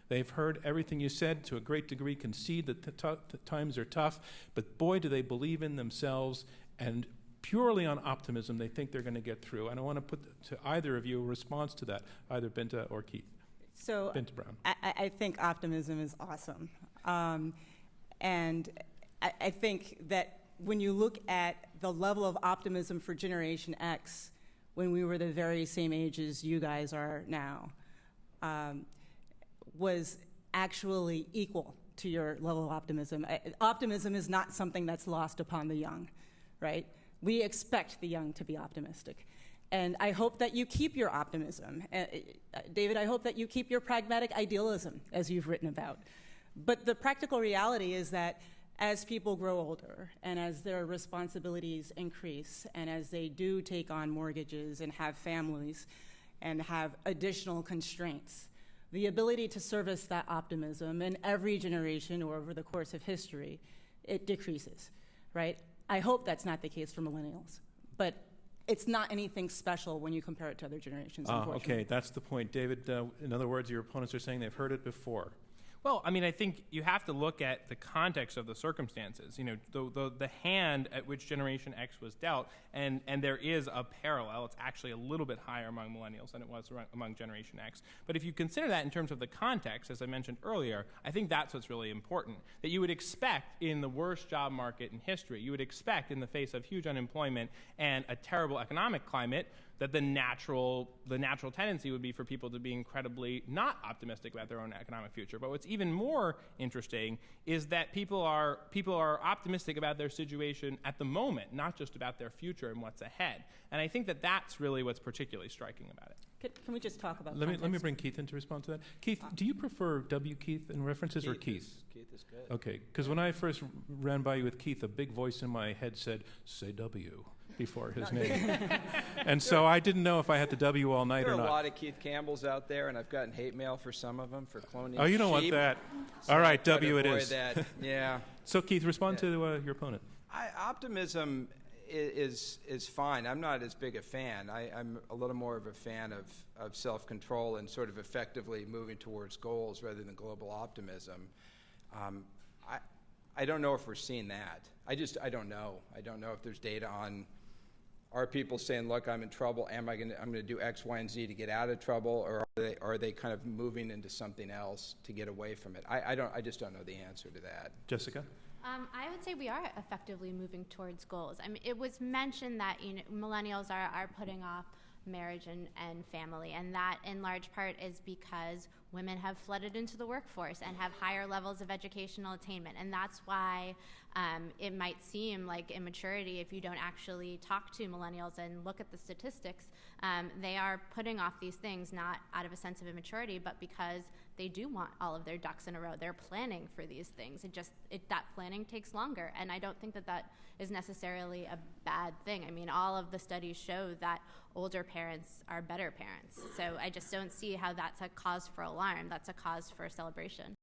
They've heard everything you said to a great degree, concede that the times are tough, but boy, do they believe in themselves, and purely on optimism, they think they're going to get through. And I want to put to either of you a response to that, either Binta or Keith. So Binta Brown. I think optimism is awesome. And I think that when you look at the level of optimism for Generation X, when we were the very same age as you guys are now, was actually equal to your level of optimism. Optimism is not something that's lost upon the young, right? We expect the young to be optimistic. And I hope that you keep your optimism. David, I hope that you keep your pragmatic idealism, as you've written about. But the practical reality is that as people grow older and as their responsibilities increase and as they do take on mortgages and have families and have additional constraints, the ability to service that optimism in every generation or over the course of history, it decreases, right? I hope that's not the case for millennials, but it's not anything special when you compare it to other generations, unfortunately. Okay, that's the point. David, in other words, your opponents are saying they've heard it before. Well, I mean, I think you have to look at the context of the circumstances. You know, the hand at which Generation X was dealt, and there is a parallel. It's actually a little bit higher among millennials than it was among Generation X. But if you consider that in terms of the context, as I mentioned earlier, I think that's what's really important. That you would expect in the worst job market in history, you would expect in the face of huge unemployment and a terrible economic climate, that the natural tendency would be for people to be incredibly not optimistic about their own economic future. But what's even more interesting is that people are optimistic about their situation at the moment, not just about their future and what's ahead. And I think that that's really what's particularly striking about it. Can we just talk about Let me bring Keith in to respond to that. Keith, do you prefer W. Keith in references or Keith? Keith is good. Okay, because when I first ran by you with Keith, a big voice in my head said, "Say W." Before his name. And so I didn't know if I had to W all night There or not. are a lot of Keith Campbells out there, and I've gotten hate mail for some of them for cloning Oh, you don't want sheep. that. So All right, I try to W it avoid is. That. Yeah. So Keith, respond to your opponent. Optimism is fine. I'm not as big a fan. I'm a little more of a fan of self-control and sort of effectively moving towards goals rather than global optimism. I don't know if we're seeing that. I don't know. I don't know if there's data on, are people saying, look, I'm in trouble, I'm going to do X, Y, and Z to get out of trouble, or are they kind of moving into something else to get away from it? I just don't know the answer to that. Jessica? I would say we are effectively moving towards goals. I mean, it was mentioned that millennials are putting off marriage and family, and that in large part is because women have flooded into the workforce and have higher levels of educational attainment, and that's why it might seem like immaturity if you don't actually talk to millennials and look at the statistics. They are putting off these things not out of a sense of immaturity, but because they do want all of their ducks in a row. They're planning for these things. That planning takes longer, and I don't think that is necessarily a bad thing. I mean, all of the studies show that older parents are better parents, so I just don't see how that's a cause for alarm. That's a cause for celebration.